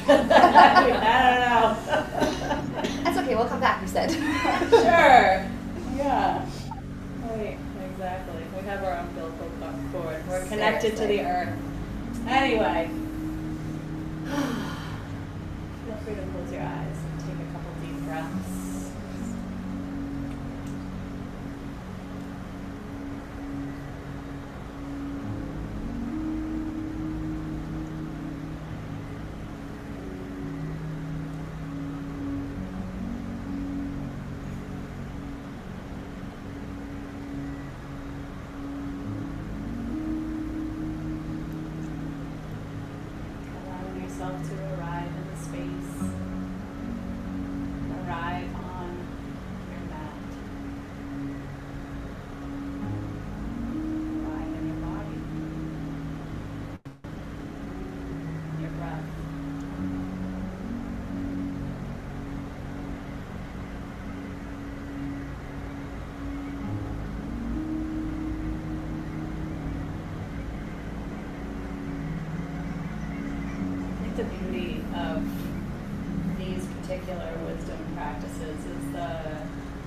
I don't know. That's okay, we'll come back, you said. Sure. Yeah. Right, exactly. We have our umbilical cord. We're connected to the earth. Anyway. Feel free to close your eyes and take a couple deep breaths. To arrive in the space, arrive on your mat, arrive in your body, your breath. The beauty of these particular wisdom practices is the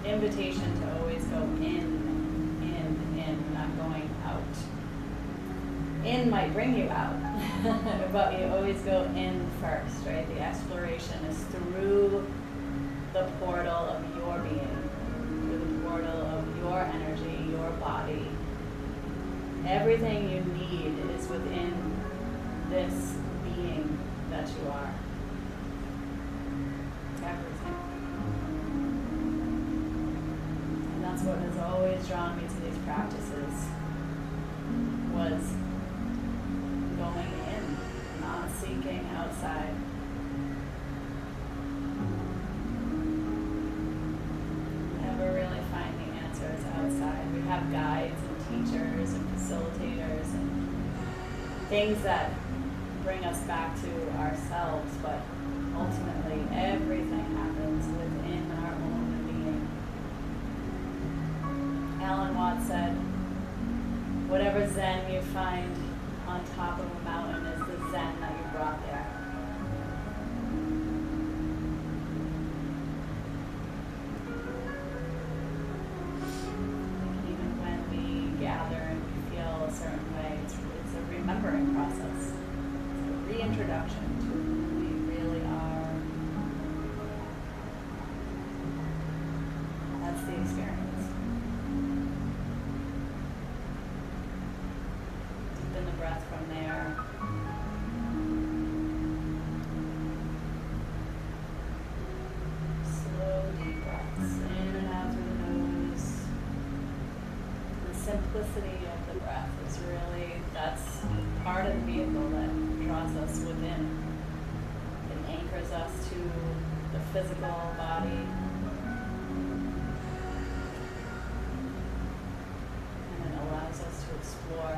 invitation to always go in, not going out. In might bring you out, but you always go in first, right? The exploration is through the portal of your being, through the portal of your energy, your body. Everything you need is within this being that you are. Everything. And that's what has always drawn me to these practices, was going in, not seeking outside. Never really finding answers outside. We have guides and teachers and facilitators and things that bring us back to ourselves, but ultimately everything happens within our own being. Alan Watts said, whatever Zen you find on top of a mountain is the Zen that you brought there. Even when we gather and we feel a certain way, it's a remembering process. Reintroduction to who we really are. That's the experience. Deepen the breath from there. Slow, deep breaths in and out through the nose. The simplicity of the breath is really, that's part of the vehicle that draws us within. It anchors us to the physical body. And it allows us to explore.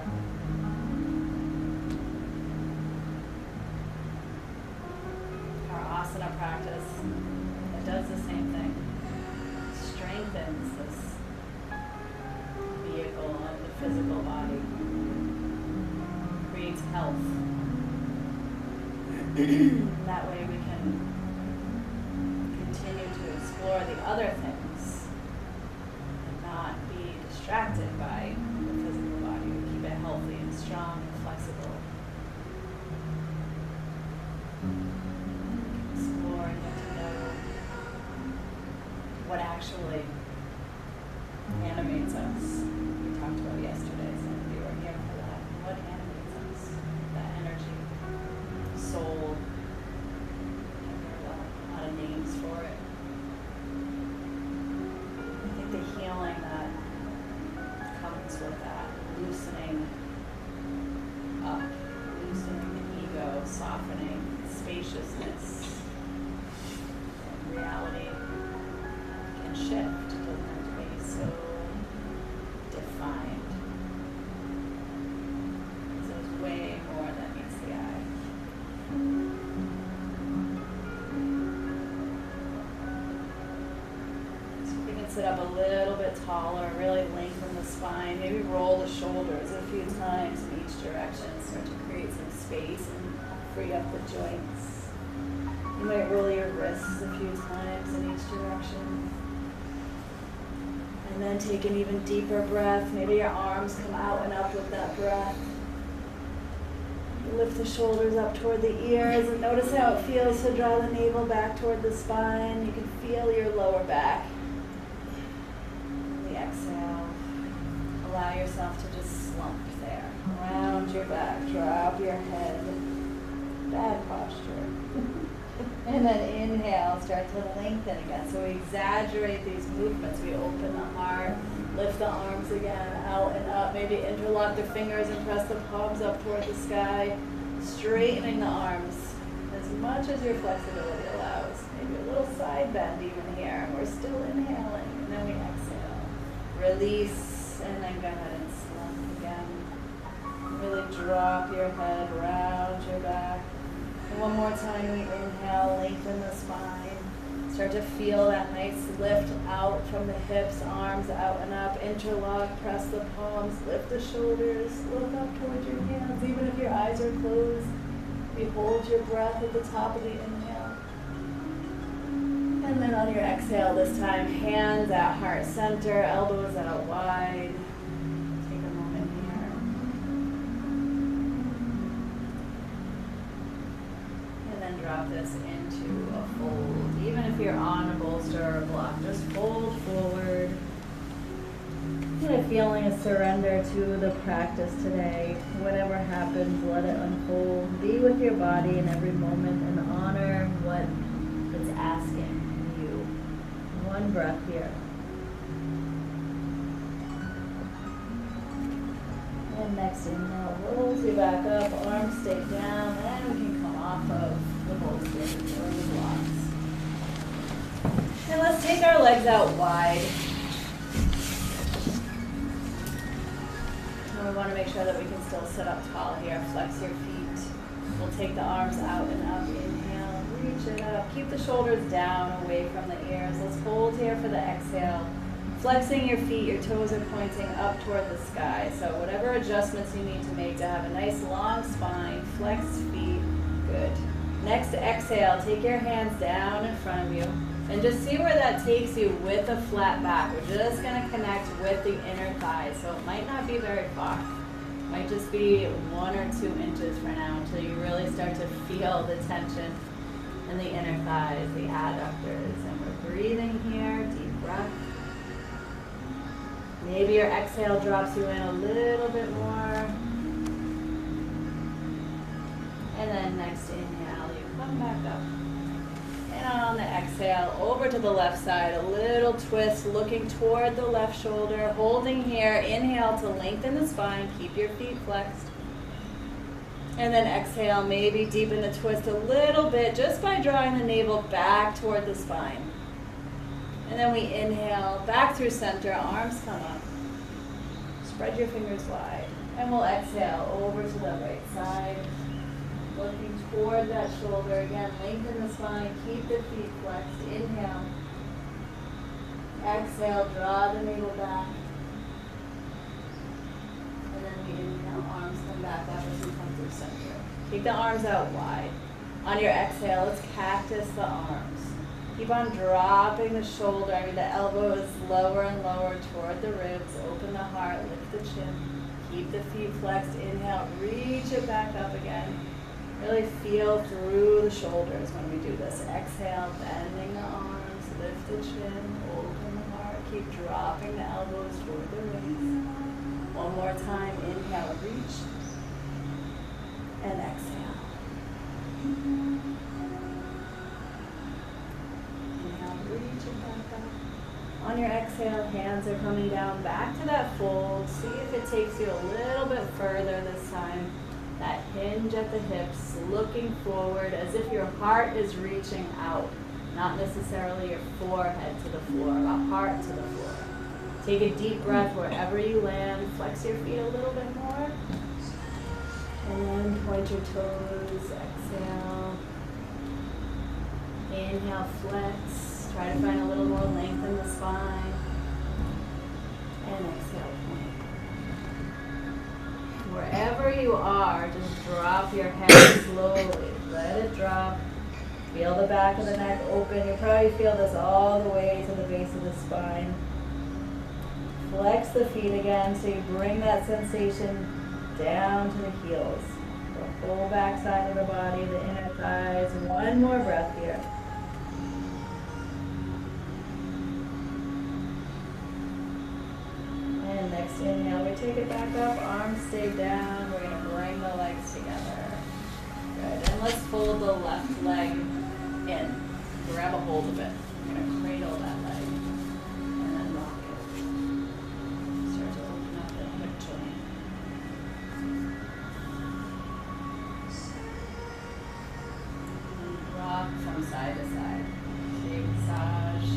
Our asana practice, it does the same thing. It strengthens this vehicle of the physical body. Creates health. That way we can continue to explore the other things and not be distracted by the physical body. We keep it healthy and strong and flexible. Explore and get to know what actually animates us. We talked about yesterday, so you were here for that. What animates us? That energy, soul. There are a lot of names for it. I think the healing that comes with that, loosening up, loosening the ego, softening, spaciousness, and reality can shift. It doesn't have to be so defined. So there's way more that meets the eye. So we can sit up a little bit taller, really lengthen the spine, maybe roll the shoulders a few times in each direction, start to create some space and free up the joints. You might roll your wrists a few times in each direction. And then take an even deeper breath. Maybe your arms come out and up with that breath. Lift the shoulders up toward the ears and notice how it feels to draw the navel back toward the spine. You can feel your lower back. And the exhale. Allow yourself to just slump there. Round your back, drop your head. Bad posture. And then inhale, start to lengthen again. So we exaggerate these movements. We open the heart, lift the arms again, out and up. Maybe interlock the fingers and press the palms up toward the sky. Straightening the arms as much as your flexibility allows. Maybe a little side bend even here. And we're still inhaling. And then we exhale. Release, and then go ahead and slump again. Really drop your head, round your back. And one more time, we inhale, lengthen the spine. Start to feel that nice lift out from the hips, arms out and up. Interlock, press the palms, lift the shoulders, look up towards your hands. Even if your eyes are closed, you hold your breath at the top of the inhale. And then on your exhale this time, hands at heart center, elbows out wide. Take a moment here. And then drop this into a fold. Even if you're on a bolster or a block, just fold forward. Kind of feeling a surrender to the practice today. Whatever happens, let it unfold. Be with your body in every moment and honor what it's asking you. One breath here. And next inhale, rolls you back up, arms stay down, and we can come off of the bolsters or the blocks. And let's take our legs out wide. And we want to make sure that we can still sit up tall here. Flex your feet. We'll take the arms out and up. Inhale, reach it up. Keep the shoulders down, away from the ears. Let's hold here for the exhale. Flexing your feet, your toes are pointing up toward the sky. So whatever adjustments you need to make to have a nice long spine, flex feet, good. Next exhale, take your hands down in front of you. And just see where that takes you with a flat back. We're just going to connect with the inner thighs. So it might not be very far. It might just be 1 or 2 inches for now until you really start to feel the tension in the inner thighs, the adductors. And we're breathing here, deep breath. Maybe your exhale drops you in a little bit more. And then next inhale, you come back up. And on the exhale, over to the left side, a little twist, looking toward the left shoulder, holding here. Inhale to lengthen the spine, keep your feet flexed. And then exhale, maybe deepen the twist a little bit just by drawing the navel back toward the spine. And then we inhale, back through center, arms come up. Spread your fingers wide. And we'll exhale over to the right side. Looking toward that shoulder. Again, lengthen the spine, keep the feet flexed. Inhale. Exhale, draw the navel back. And then we inhale, arms come back up as we come through center. Keep the arms out wide. On your exhale, let's cactus the arms. Keep on dropping the shoulder. I mean, the elbow is lower and lower toward the ribs. Open the heart, lift the chin. Keep the feet flexed. Inhale, reach it back up again. Really feel through the shoulders when we do this. Exhale, bending the arms, lift the chin, open the heart. Keep dropping the elbows toward the ribs. One more time. Inhale, reach. And exhale. Inhale, reach it back up. On your exhale, hands are coming down back to that fold. See if it takes you a little bit further this time. That hinge at the hips, looking forward as if your heart is reaching out, not necessarily your forehead to the floor, but heart to the floor. Take a deep breath wherever you land. Flex your feet a little bit more. And then point your toes. Exhale. Inhale, flex. Try to find a little more length in the spine. And exhale, point. Wherever you are, just drop your head slowly. Let it drop. Feel the back of the neck open. You'll probably feel this all the way to the base of the spine. Flex the feet again so you bring that sensation down to the heels. The whole back side of the body, the inner thighs. One more breath here. And next inhale, we take it back up, arms stay down. We're going to bring the legs together. Good, and let's fold the left leg in. Grab a hold of it. We're going to cradle that leg and then rock it. Start to open up the hip joint. And rock from side to side. Massage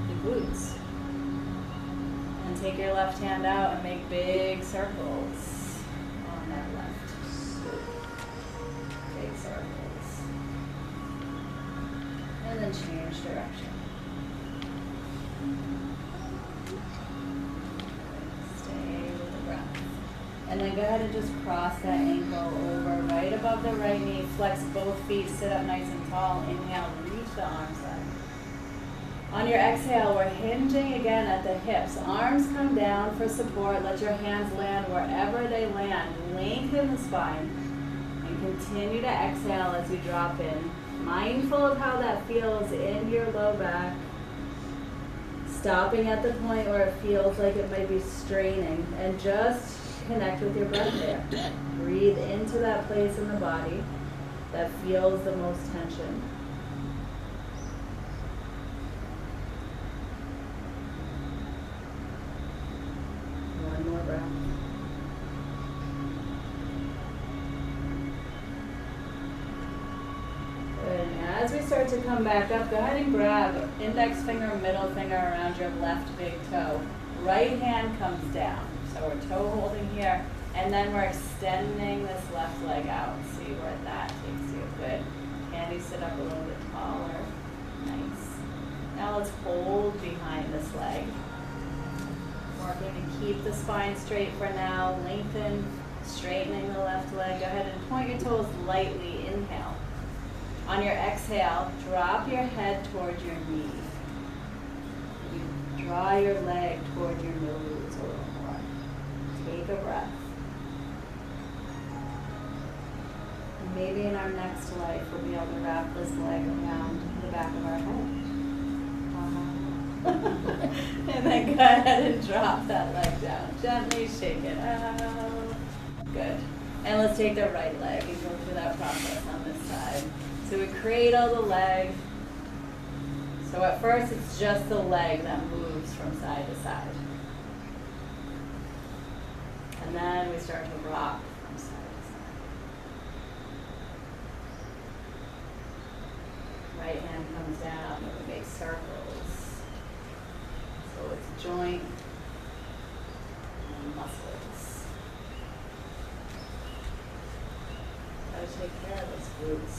the glutes. And take your left hand out and make big circles on that left glute. Big circles. And then change direction. Stay with the breath. And then go ahead and just cross that ankle over right above the right knee. Flex both feet, sit up nice and tall. Inhale, reach the arms up. On your exhale, we're hinging again at the hips. Arms come down for support. Let your hands land wherever they land. Lengthen the spine. And continue to exhale as you drop in. Mindful of how that feels in your low back. Stopping at the point where it feels like it might be straining. And just connect with your breath there. Breathe into that place in the body that feels the most tension. One more breath. Good. And as we start to come back up, go ahead and grab index finger, middle finger around your left big toe. Right hand comes down. So we're toe holding here, and then we're extending this left leg out. See where that takes you. Good. Can you sit up a little bit taller? Nice. Now let's hold behind this leg. We're going to keep the spine straight for now. Lengthen, straightening the left leg. Go ahead and point your toes lightly. Inhale. On your exhale, drop your head towards your knee. You draw your leg toward your nose a little more. Take a breath. Maybe in our next life, we'll be able to wrap this leg around the back of our head. And then go ahead and drop that leg down. Gently shake it out. Good. And let's take the right leg and go through that process on this side. So we cradle the leg. So at first it's just the leg that moves from side to side. And then we start to rock from side to side. Right hand comes down and we make circles. So it's joint and muscles. Gotta take care of those glutes.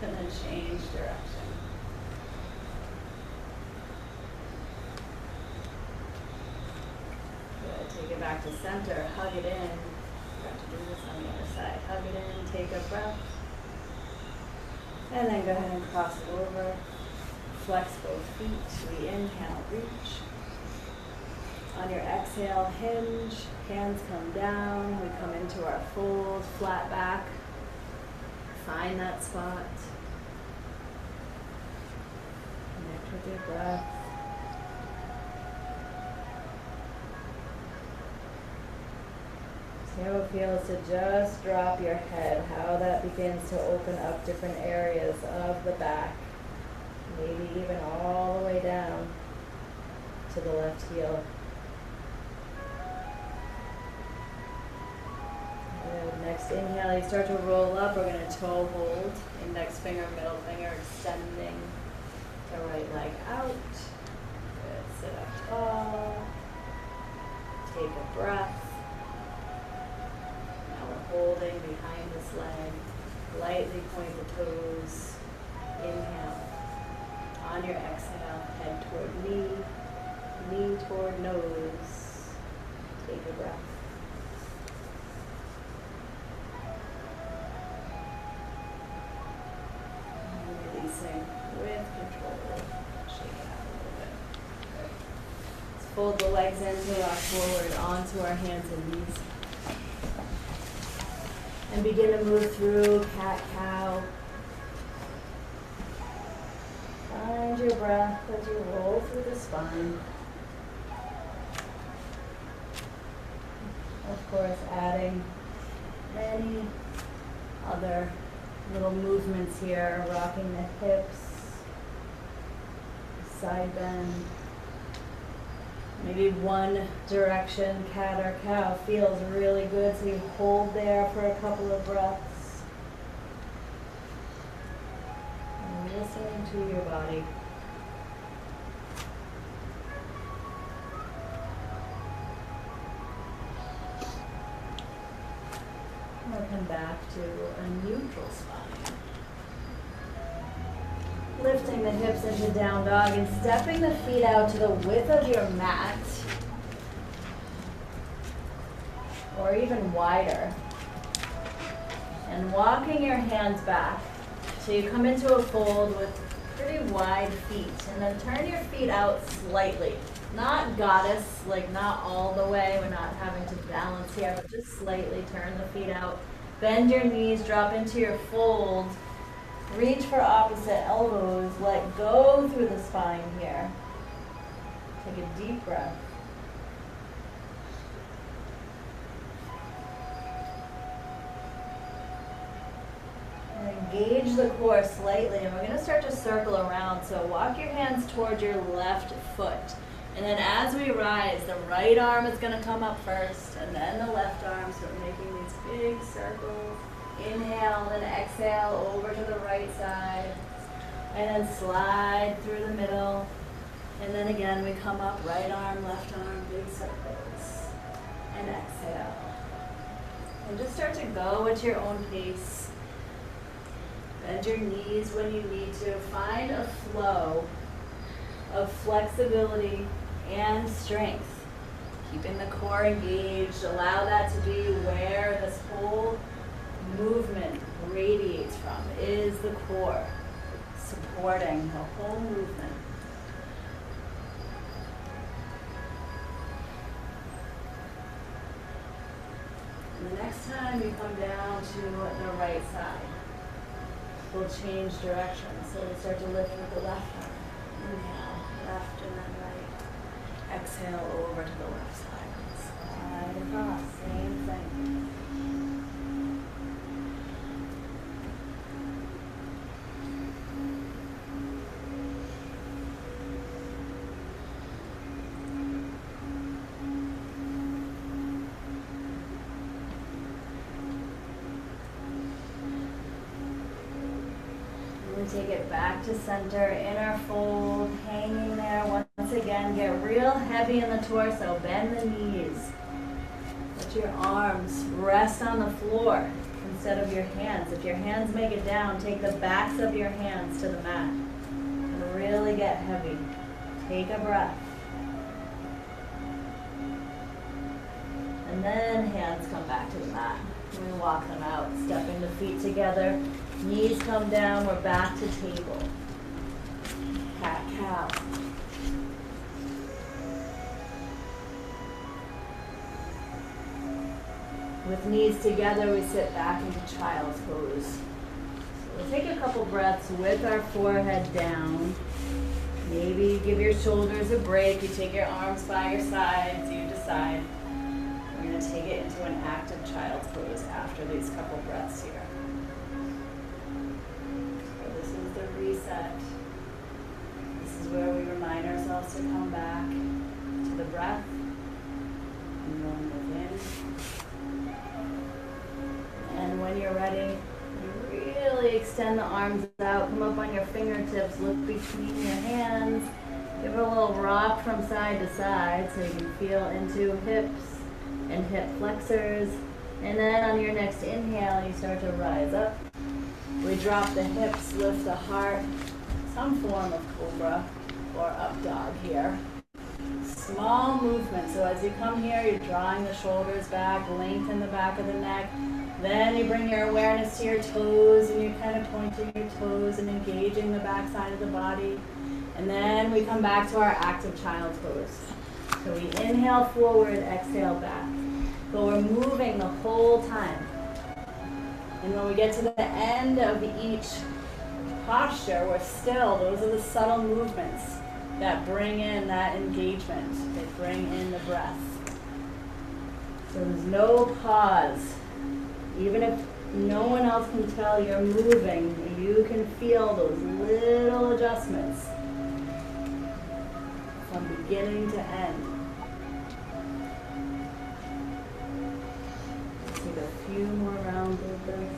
And then change direction. Good. Take it back to center. Hug it in. Got to do this on the other side. Hug it in. Take a breath. And then go ahead and cross it over. Flex both feet. We inhale, reach. On your exhale, hinge. Hands come down. We come into our fold, flat back. Find that spot. Connect with your breath. See how it feels to just drop your head, how that begins to open up different areas of the back. Maybe even all the way down to the left heel. Good. Next inhale, you start to roll up. We're going to toe hold. Index finger, middle finger, extending the right leg out. Good. Sit up tall. Take a breath. Now we're holding behind this leg. Lightly point the toes. Inhale. On your exhale, head toward knee, knee toward nose. Take a breath. with control. Shake it out a little bit. Good. Let's fold the legs in to rock forward onto our hands and knees. And begin to move through cat-cow. Find your breath as you roll through the spine. Of course, adding many other little movements here, rocking the hips, side bend. Maybe one direction, cat or cow, feels really good, so you hold there for a couple of breaths. And listening to your body. We'll come back to a neutral spine. Lifting the hips into down dog and stepping the feet out to the width of your mat, or even wider. And walking your hands back. So you come into a fold with pretty wide feet, and then turn your feet out slightly. Not goddess, like not all the way, we're not having to balance here, but just slightly turn the feet out. Bend your knees, drop into your fold. Reach for opposite elbows, let go through the spine here. Take a deep breath. And engage the core slightly, and we're going to start to circle around. So walk your hands towards your left foot. And then as we rise, the right arm is going to come up first, and then the left arm. So we're making these big circles. Inhale and exhale over to the right side. And then slide through the middle. And then again, we come up, right arm, left arm, big circles. And exhale. And just start to go at your own pace. Bend your knees when you need to. Find a flow of flexibility and strength. Keeping the core engaged. Allow that to be where this whole movement radiates from, is the core, supporting the whole movement. And the next time you come down to the right side, we'll change direction. So we start to lift with the left arm. Inhale, left and then right. Exhale over to the left side. Slide across, same thing. Take it back to center, inner fold, hanging there. Once again, get real heavy in the torso, bend the knees. Let your arms rest on the floor instead of your hands. If your hands make it down, take the backs of your hands to the mat and really get heavy. Take a breath. And then hands come back to the mat. We walk them out, stepping the feet together. Knees come down, we're back to table. Cat-cow. With knees together, we sit back into child's pose. So we'll take a couple breaths with our forehead down. Maybe give your shoulders a break. You take your arms by your sides, you decide. We're going to take it into an active child's pose after these couple breaths here. Reset. This is where we remind ourselves to come back to the breath and going within. And when you're ready, you really extend the arms out, come up on your fingertips, look between your hands, give it a little rock from side to side so you can feel into hips and hip flexors. And then on your next inhale, you start to rise up. We drop the hips, lift the heart, some form of cobra or up dog here. Small movement, so as you come here, you're drawing the shoulders back, lengthen the back of the neck, Then you bring your awareness to your toes and you're kind of pointing your toes and engaging the back side of the body. And then we come back to our active child pose. So we inhale forward, exhale back. But we're moving the whole time. And when we get to the end of each posture, we're still, those are the subtle movements that bring in that engagement. They bring in the breath. So there's no pause. Even if no one else can tell you're moving, you can feel those little adjustments from beginning to end. Let's take a few more rounds of this.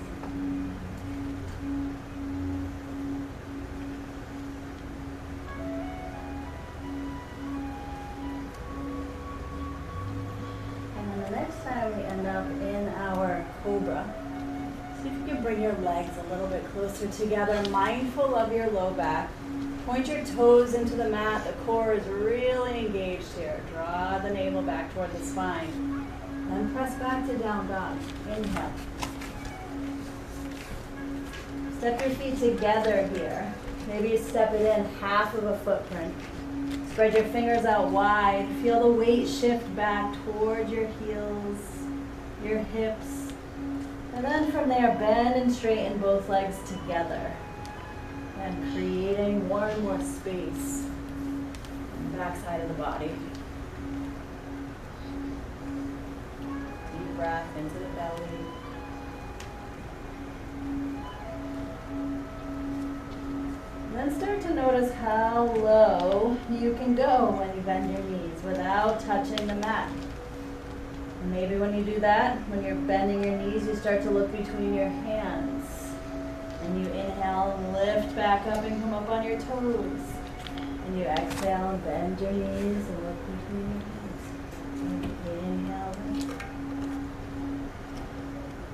Next time we end up in our cobra, see if you can bring your legs a little bit closer together, mindful of your low back. Point your toes into the mat. The core is really engaged here. Draw the navel back toward the spine. Then press back to down dog. Inhale. Step your feet together here. Maybe you step it in half of a footprint. Spread your fingers out wide. Feel the weight shift back toward your heels, your hips. And then from there, bend and straighten both legs together. And creating one more space on the back side of the body. Deep breath into the belly. Then start to notice how low you can go when you bend your knees without touching the mat. And maybe when you do that, when you're bending your knees, you start to look between your hands. And you inhale and lift back up and come up on your toes. And you exhale and bend your knees and look between your hands. Inhale,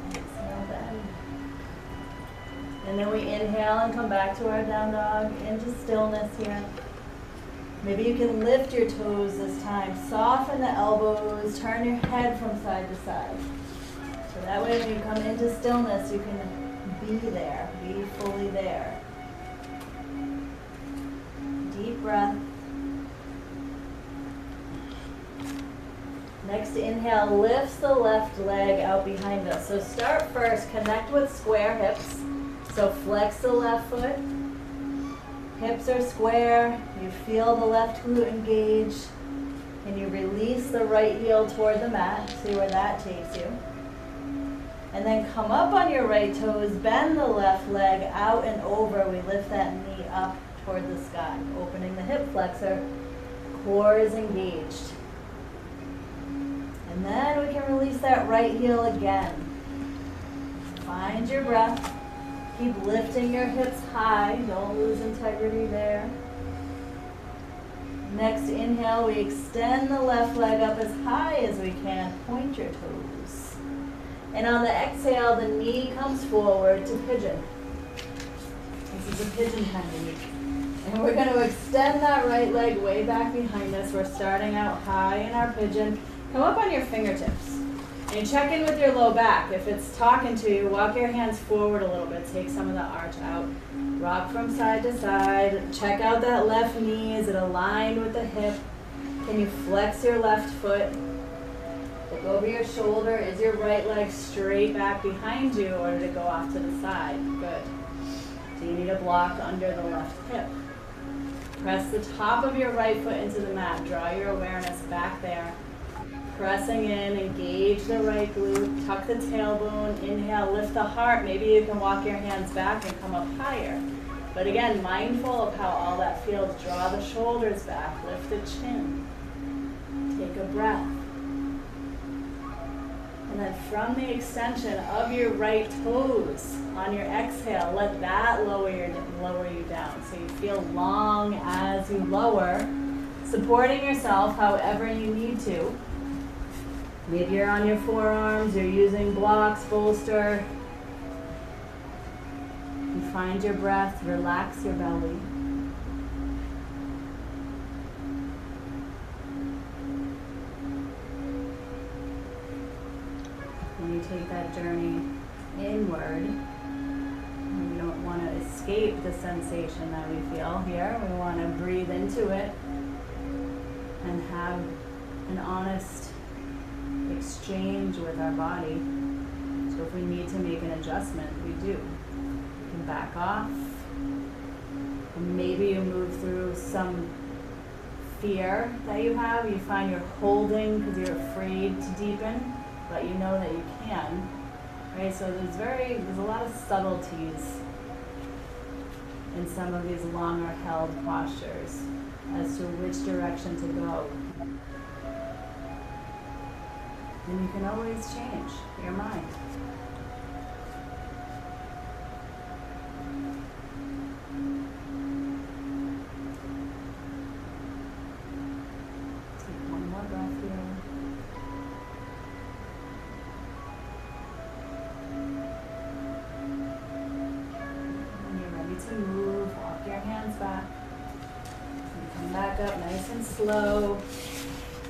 exhale, bend. And then we inhale and come back to our down dog into stillness here. Maybe you can lift your toes this time. Soften the elbows. Turn your head from side to side. So that way when you come into stillness, you can be there. Be fully there. Deep breath. Next inhale lifts the left leg out behind us. So start first. Connect with square hips. So flex the left foot, hips are square, you feel the left glute engage, and you release the right heel toward the mat, see where that takes you. And then come up on your right toes, bend the left leg out and over, we lift that knee up toward the sky, opening the hip flexor, core is engaged. And then we can release that right heel again. Find your breath. Keep lifting your hips high. Don't lose integrity there. Next inhale, we extend the left leg up as high as we can. Point your toes. And on the exhale, the knee comes forward to pigeon. This is a pigeon technique. And we're going to extend that right leg way back behind us. We're starting out high in our pigeon. Come up on your fingertips. And check in with your low back. If it's talking to you, walk your hands forward a little bit. Take some of the arch out. Rock from side to side. Check out that left knee. Is it aligned with the hip? Can you flex your left foot? Look over your shoulder. Is your right leg straight back behind you, or did it go off to the side? Good. So you need a block under the left hip. Press the top of your right foot into the mat. Draw your awareness back there. Pressing in, engage the right glute, tuck the tailbone, inhale, lift the heart. Maybe you can walk your hands back and come up higher. But again, mindful of how all that feels. Draw the shoulders back, lift the chin. Take a breath. And then from the extension of your right toes on your exhale, let that lower you down. So you feel long as you lower, supporting yourself however you need to. Maybe you're on your forearms, you're using blocks, bolster. You find your breath, relax your belly. And you take that journey escape the sensation that we feel here. We want to breathe into it and have an honest exchange with our body. So if we need to make an adjustment, we do. We can back off. And maybe you move through some fear that you have. You find you're holding because you're afraid to deepen, but you know that you can. Right? So there's a lot of subtleties in some of these longer held postures as to which direction to go. And you can always change your mind. Take one more breath here. When you're ready to move, walk your hands back. And come back up nice and slow.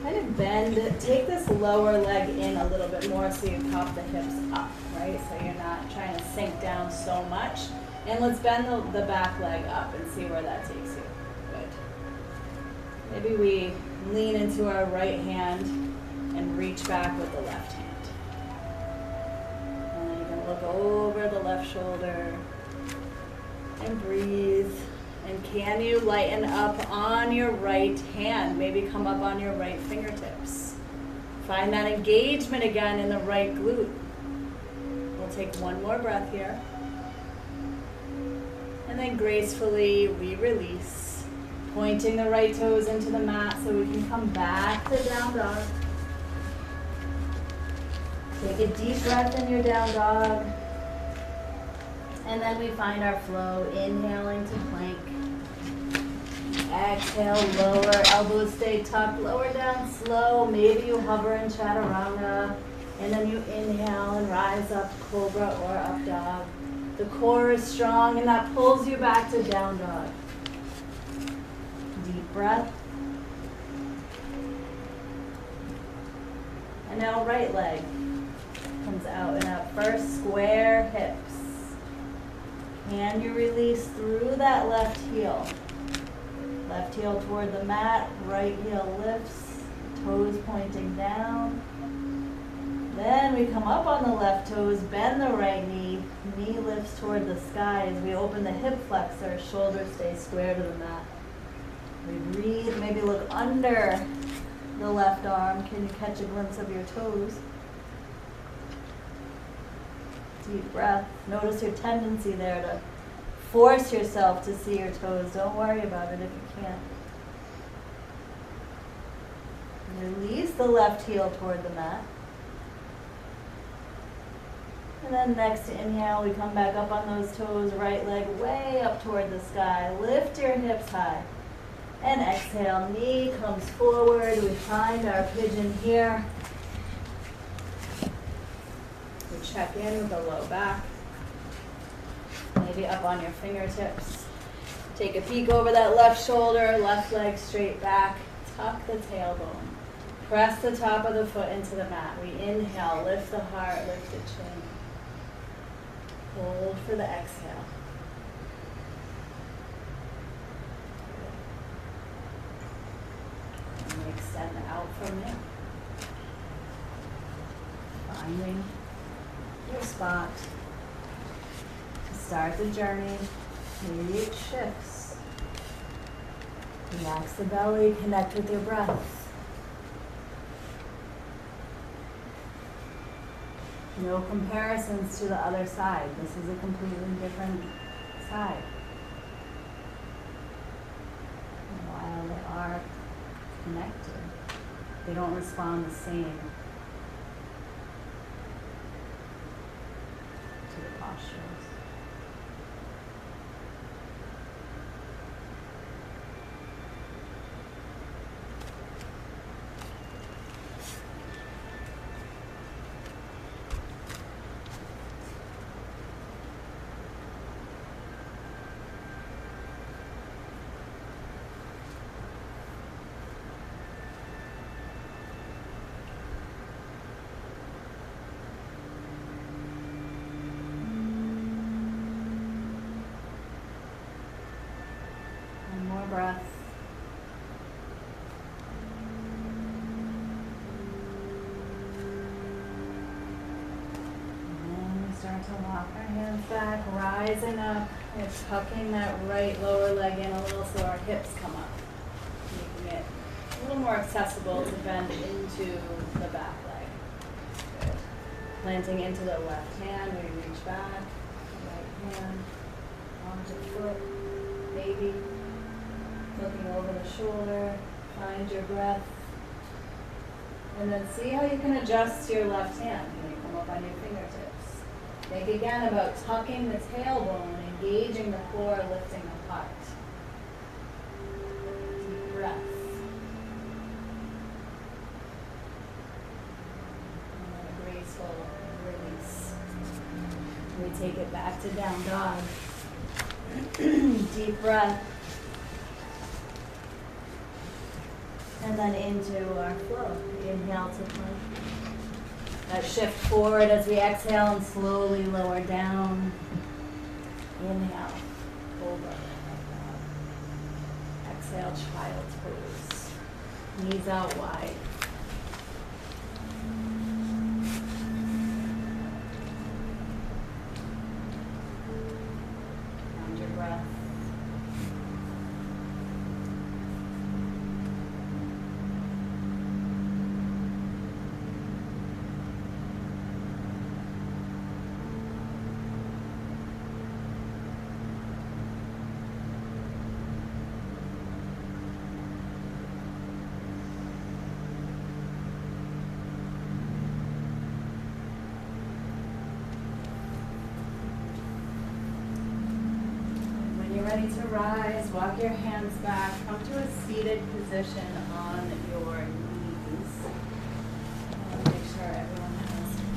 Kind of bend, take this lower leg in a little bit more so you pop the hips up, right? So you're not trying to sink down so much. And let's bend the back leg up and see where that takes you. Good. Maybe we lean into our right hand and reach back with the left hand. And then you can look over the left shoulder and breathe. And can you lighten up on your right hand? Maybe come up on your right fingertips. Find that engagement again in the right glute. We'll take one more breath here. And then gracefully we release, pointing the right toes into the mat so we can come back to down dog. Take a deep breath in your down dog. And then we find our flow, inhaling to plank. Exhale, lower, elbows stay tucked, lower down slow. Maybe you hover in chaturanga. And then you inhale and rise up, cobra or up dog. The core is strong and that pulls you back to down dog. Deep breath. And now right leg comes out and up. First, square hips. Can you release through that left heel? Left heel toward the mat, right heel lifts, toes pointing down. Then we come up on the left toes, bend the right knee, knee lifts toward the sky as we open the hip flexor, shoulders stay square to the mat. We breathe, maybe look under the left arm. Can you catch a glimpse of your toes? Deep breath. Notice your tendency there to force yourself to see your toes. Don't worry about it if you can't. Release the left heel toward the mat. And then next inhale, we come back up on those toes, right leg way up toward the sky. Lift your hips high. And exhale, knee comes forward. We find our pigeon here. We check in with the low back. Maybe up on your fingertips. Take a peek over that left shoulder, left leg straight back. Tuck the tailbone. Press the top of the foot into the mat. We inhale, lift the heart, lift the chin. Hold for the exhale. And we extend out from there. Finding your spot. To start the journey, maybe it shifts. Relax the belly, connect with your breath. No comparisons to the other side. This is a completely different side. And while they are connected, they don't respond the same to the postures. our hands back, rising up, and tucking that right lower leg in a little so our hips come up, making it a little more accessible to bend into the back leg. Good. Planting into the left hand, we reach back, right hand, onto foot, baby, looking over the shoulder, find your breath, and then see how you can adjust your left hand when you come up on your fingertips. Think again about tucking the tailbone, engaging the core, lifting the heart. Deep breath. And then a graceful release. We take it back to down dog. Deep breath. And then into our flow. Inhale to plank. Shift forward as we exhale and slowly lower down. Inhale, over. Exhale, child's pose. Knees out wide. Find your breath. Ready to rise, walk your hands back, come to a seated position on your knees. And make sure everyone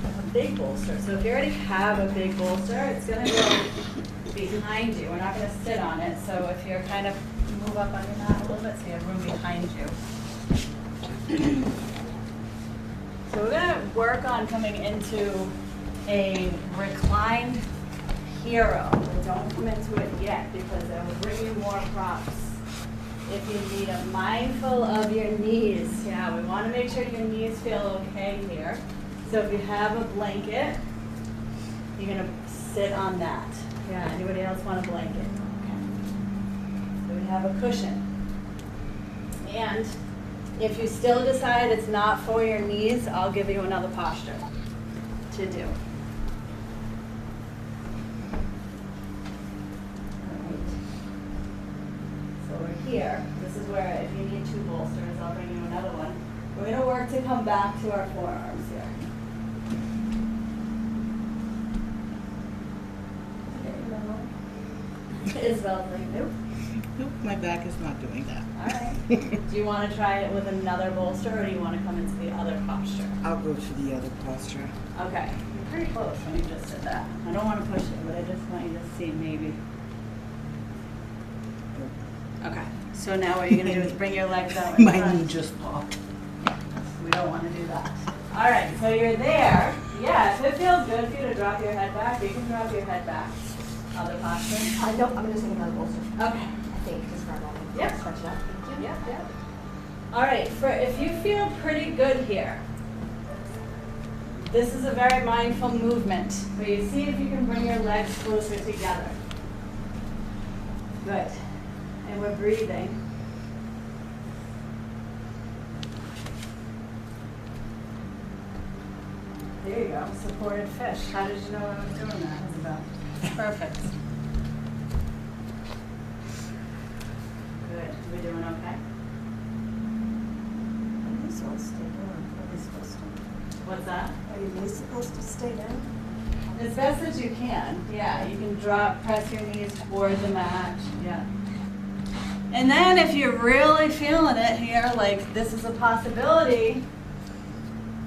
has a big bolster. So if you already have a big bolster, it's going to go behind you. We're not going to sit on it. So if you're kind of move up on your mat a little bit so you have room behind you. So we're going to work on coming into a reclined hero. Don't come into it yet because I will bring you more props. If you need a mindful of your knees, yeah, we want to make sure your knees feel okay here. So if you have a blanket, you're going to sit on that. Yeah, anybody else want a blanket? Okay. So we have a cushion. And if you still decide it's not for your knees, I'll give you another posture to do. Here, this is where if you need two bolsters, I'll bring you another one. We're going to work to come back to our forearms here. Isabel's like, nope. Nope, my back is not doing that. All right. Do you want to try it with another bolster, or do you want to come into the other posture? I'll go to the other posture. Okay. You're pretty close when you just did that. I don't want to push it, but I just want you to see maybe. Okay, so now what you're going to do is bring your legs out in My front. knee just popped. We don't want to do that. All right, so you're there. Yeah, if it feels good for you to drop your head back, you can drop your head back. Other posture. Nope, I'm just taking another bolster. Okay. I think, just for a moment. Yep. Stretch it out. Thank you. Yep. All right, if you feel pretty good here, this is a very mindful movement where you see if you can bring your legs closer together. Good. And we're breathing. There you go, supported fish. How did you know I was doing that, Isabel? Perfect. Good. We're doing okay? Are you supposed to stay down? Are you supposed to? What's that? Are you really supposed to stay down? As best as you can. Yeah, you can press your knees toward the mat. Yeah. And then if you're really feeling it here, like this is a possibility,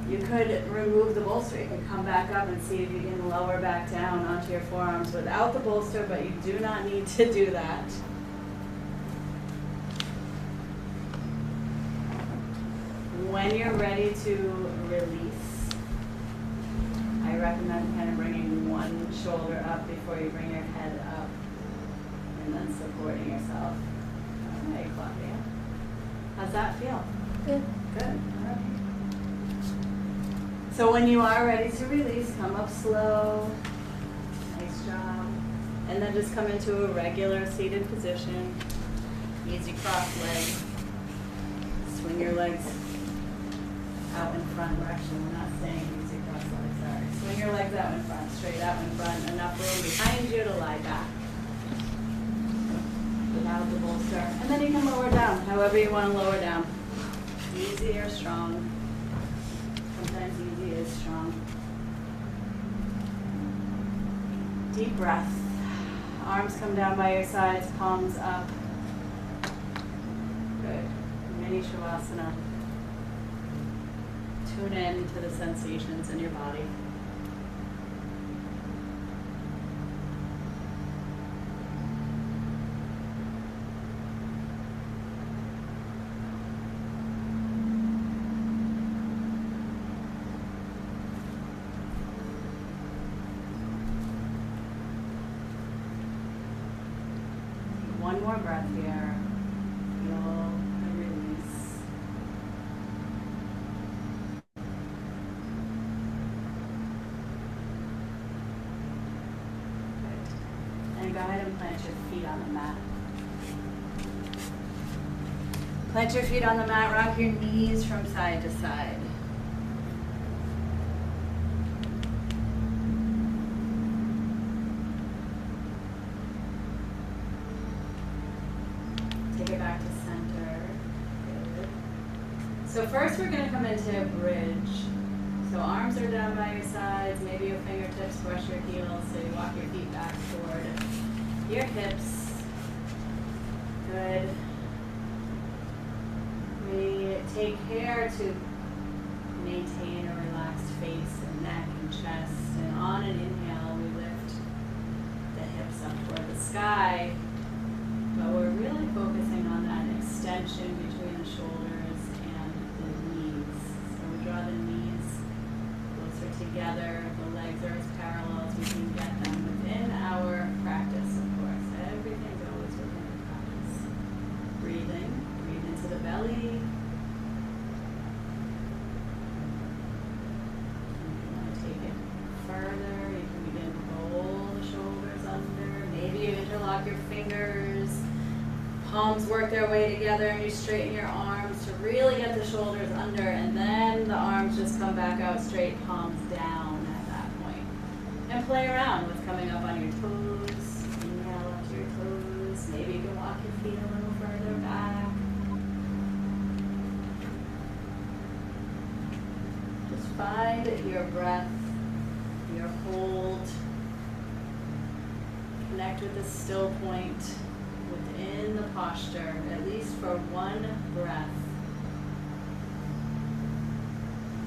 you could remove the bolster. You can come back up and see if you can lower back down onto your forearms without the bolster, but you do not need to do that. When you're ready to release, I recommend kind of bringing one shoulder up before you bring your head up, and then supporting yourself. All right, Claudia. How's that feel? Good. Good. All right. So when you are ready to release, come up slow, nice And then just come into a regular seated position. Easy cross leg. Swing your legs out in front. We're not saying easy cross legs, sorry. Swing your legs out in front, straight out in front. Enough room behind you to lie back. Without the bolster. And then you can lower down, however you want to lower down. Easy or strong. Sometimes easy is strong. Deep breath. Arms come down by your sides, palms up. Good. Mini Shavasana. Tune in to the sensations in your body. One more breath here. Feel the release. Good. And go ahead and plant your feet on the mat. Plant your feet on the mat, rock your knees from side to side. Take it back to center. Good. So first we're going to come into a bridge. So arms are down by your sides, maybe your fingertips brush your heels, so you walk your feet back toward your hips. Good. We take care to maintain a relaxed face and neck and chest. And on an inhale, we lift the hips up toward the sky. But we're really focusing on that extension between the shoulders and the knees. So we draw the knees closer together. The legs are as parallel as we can get them within our practice, of course. Everything's always within the practice. Breathing. Breathe into the belly. If you want to take it further, you can begin to roll the shoulders under. Maybe you interlock your fingers. Palms work their way together and you straighten your arms to really get the shoulders under, and then the arms just come back out straight, palms down at that point. And play around with coming up on your toes. Inhale up to your toes. Maybe you can walk your feet a little further back. Just find your breath, your hold. Connect with the still point within the posture, at least for one breath.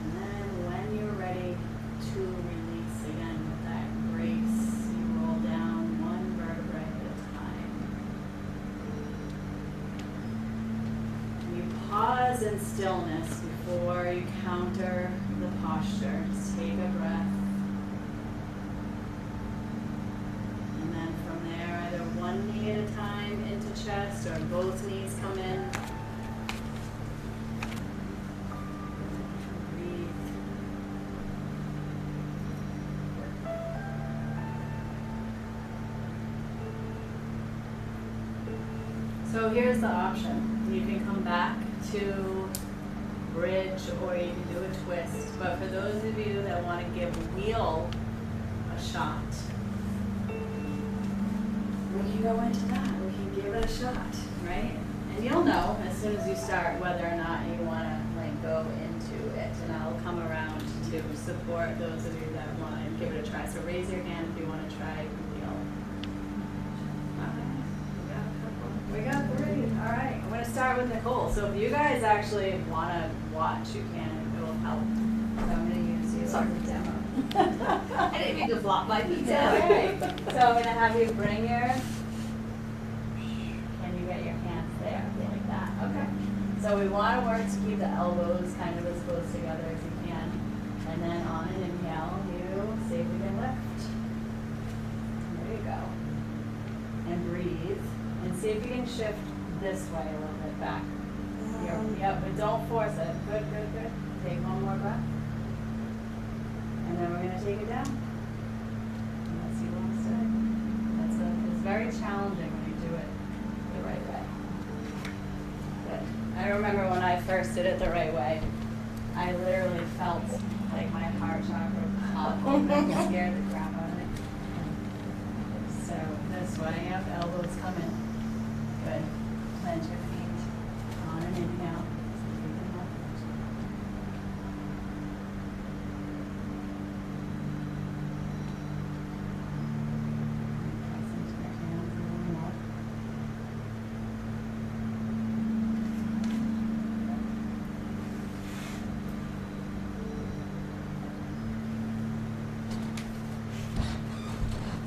And then when you're ready to release again with that grace, you roll down one vertebrae at a time. And you pause in stillness before you counter the posture. Just take a breath. And then from there, either one knee at a time into chest or both knees come in. Breathe. So here's the option. You can come back to bridge or you can do a twist. But for those of you that want to give wheel a shot, we can go into that. We can give it a shot, right? And you'll know as soon as you start whether or not you want to go into it. And I'll come around to support those of you that want to give it a try. So raise your hand if you want to try wheel. We got three. All right. I'm going to start with Nicole. So if you guys actually want to watch, you can. It will help. So I'm going to use you as a demo. I didn't mean to flop my feet Yeah, down. okay. So I'm going to have you bring your, can you get your hands there, like that? Okay. So we want to work to keep the elbows kind of as close together as you can. And then on an inhale, you see if we can lift. There you go. And breathe. And see if you can shift this way a little bit back. Yep, but don't force it. Good, good, good. Take one more breath. And then we're going to take it down. Unless you want to stay. That's a very challenging when you do it the right way. But I remember when I first did it the right way, I literally felt like my heart chakra pop open and scared the crap out of me. So this way, yep, elbows come in. Good. Plant your feet on an inhale. Press into your hands a little more.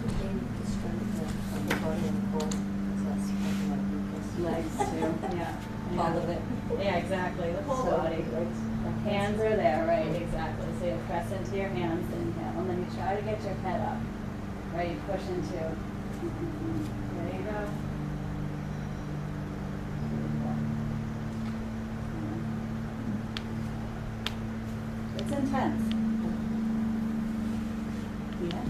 The strength of the body and core, so that's kind of like weakness. Legs too, yeah. All of it. Yeah, exactly, the whole So, body. legs, Hands are there, right, exactly. So you press into your hands, inhale, and then you try to get your head up. Right, you push into. There you go. It's intense. Yeah.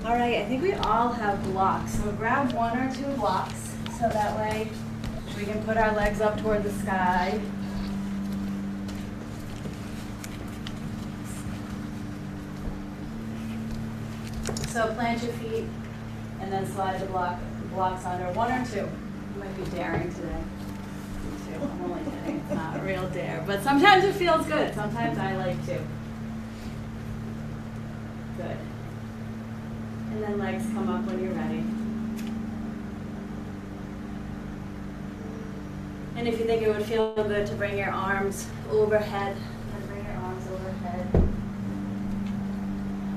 All right, I think we all have blocks. So grab one or two blocks so that way we can put our legs up toward the sky. So plant your feet and then slide the blocks under. One or two. You might be daring today. Two. I'm only kidding. It's not a real dare. But sometimes it feels good. Sometimes I like to. Good. And then legs come up when you're ready. And if you think it would feel good to bring your arms overhead, then bring your arms overhead.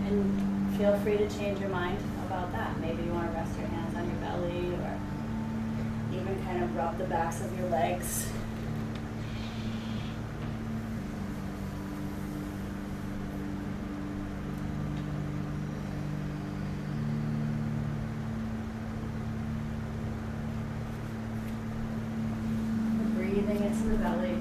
And feel free to change your mind about that. Maybe you want to rest your hands on your belly or even kind of rub the backs of your legs. Breathing into the belly.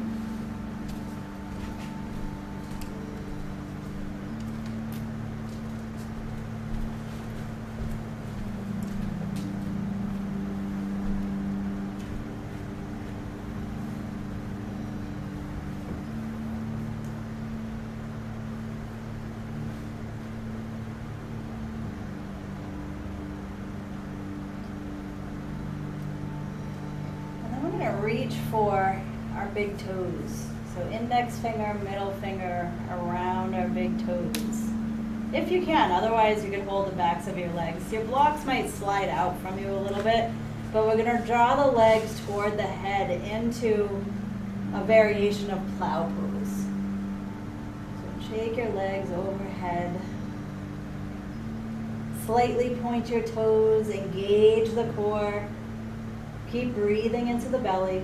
Reach for our big toes. So index finger, middle finger around our big toes. If you can, otherwise you can hold the backs of your legs. Your blocks might slide out from you a little bit, but we're gonna draw the legs toward the head into a variation of plow pose. So shake your legs overhead. Slightly point your toes, engage the core. Keep breathing into the belly.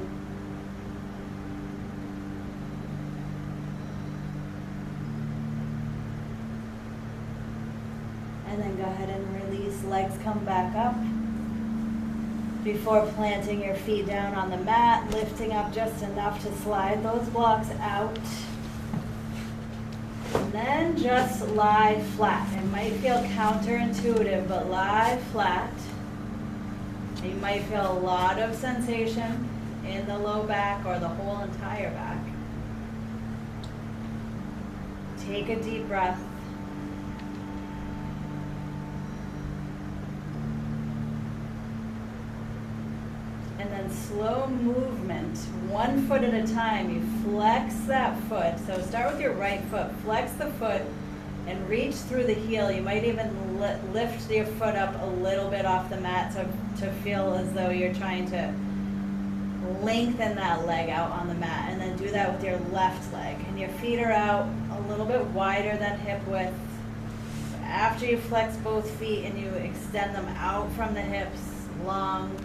And then go ahead and release, legs come back up. Before planting your feet down on the mat, lifting up just enough to slide those blocks out. And then just lie flat. It might feel counterintuitive, but lie flat. You might feel a lot of sensation in the low back or the whole entire back. Take a deep breath. And then slow movement, 1 foot at a time. You flex that foot. So start with your right foot. Flex the foot and reach through the heel. You might even lift your foot up a little bit off the mat to feel as though you're trying to lengthen that leg out on the mat. And then do that with your left leg. And your feet are out a little bit wider than hip width. After you flex both feet and you extend them out from the hips, long,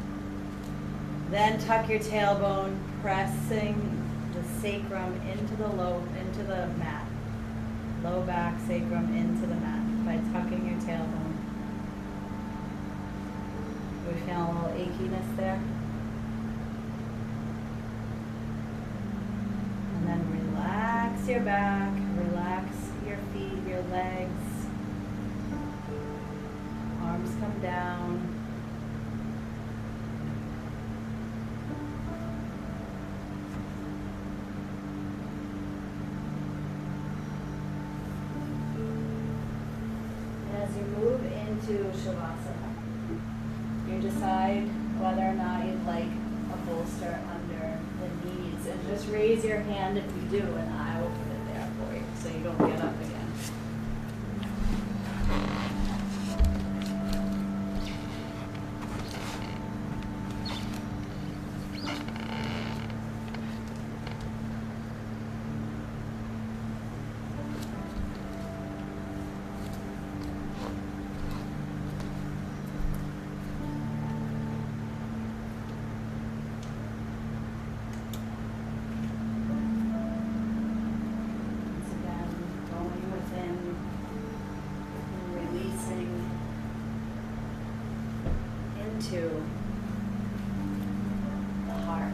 then tuck your tailbone, pressing the sacrum into the mat. Low back, sacrum into the mat by tucking your tailbone. Are we feeling a little achiness there? And then relax your back, relax your feet, your legs. Arms come down. Shavasana. You decide whether or not you'd like a bolster under the knees, and just raise your hand if you do, and I will put it there for you, so you don't get up again. Once again, going within, releasing into the heart.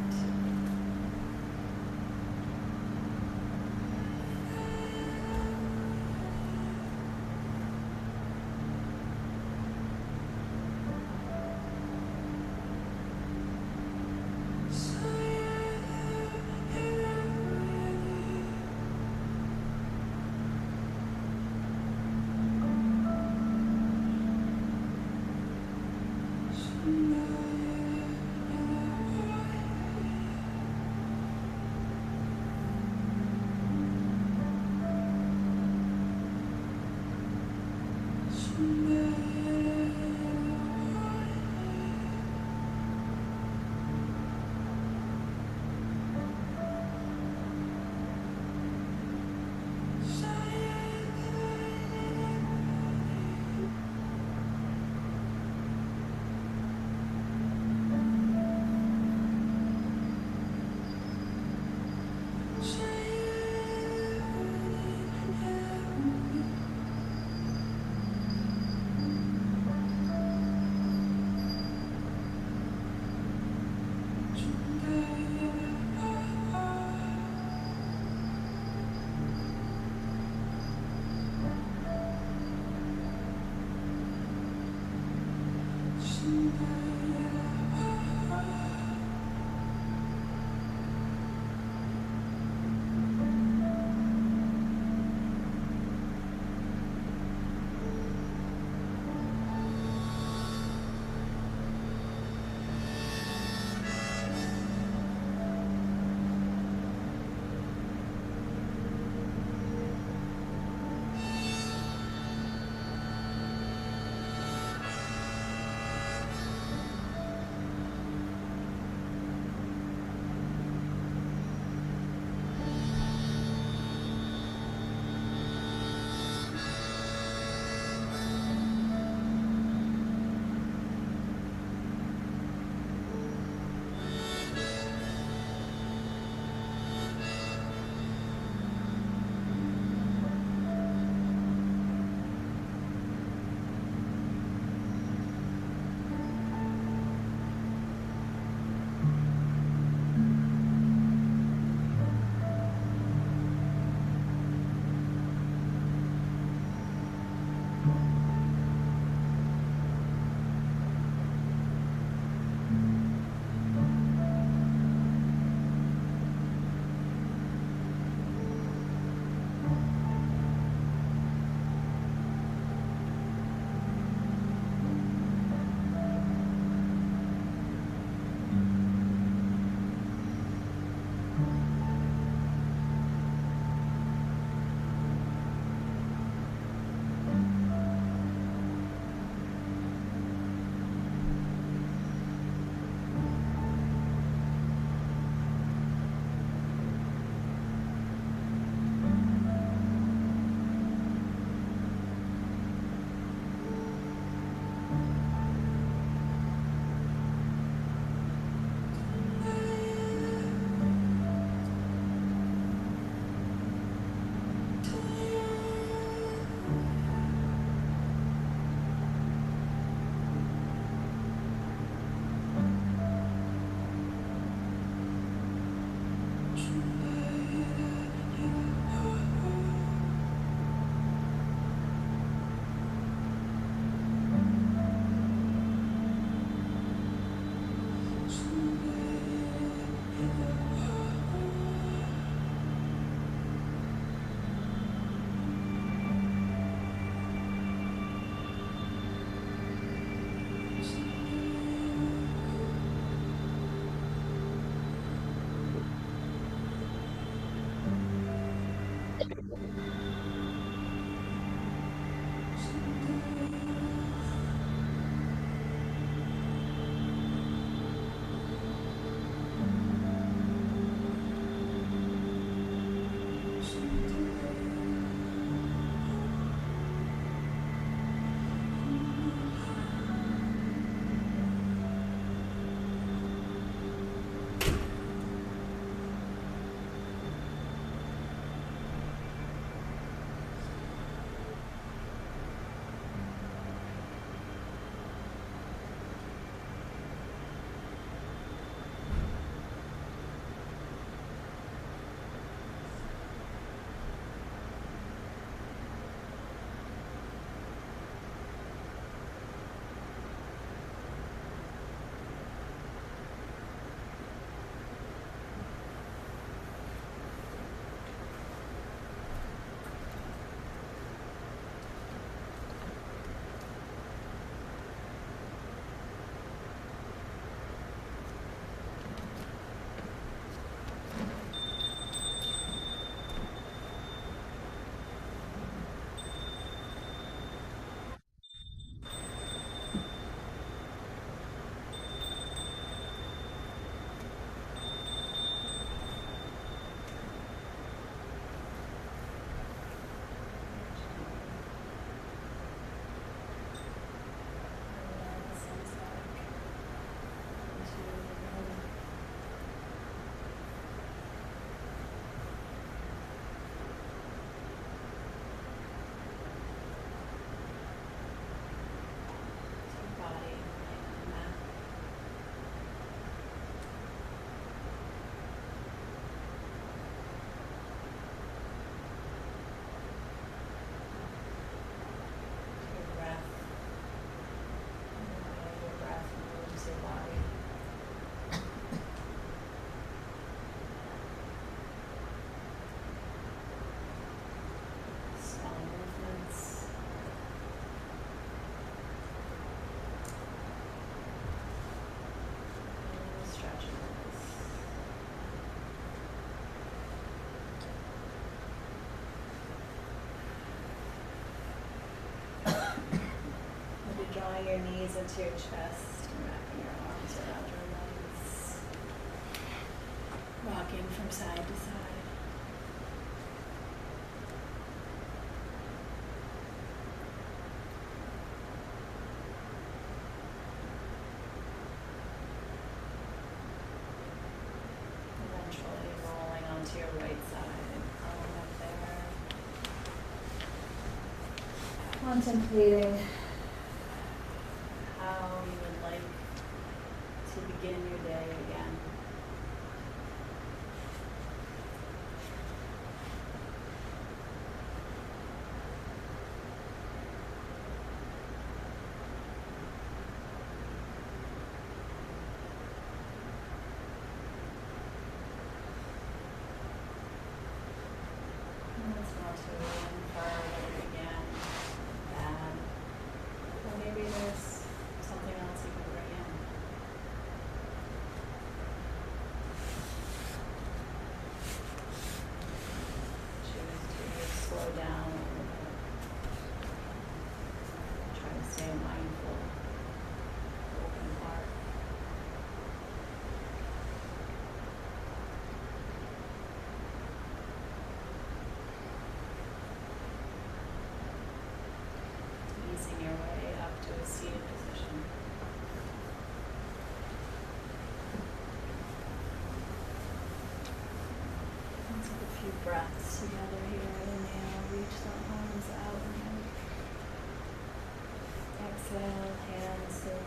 Drawing your knees into your chest and wrapping your arms around your legs. Rocking from side to side. Eventually rolling onto your right side, crawling up there. Contemplating how you would like to begin your day again. Let's not to further again. Bad. Or maybe there's something else you can bring in. Choose to slow down a little bit. Try to stay mindful. Open heart. Easing your way up to a seated position. Let's take a few breaths together here. Inhale, reach the arms out and exhale, hands to the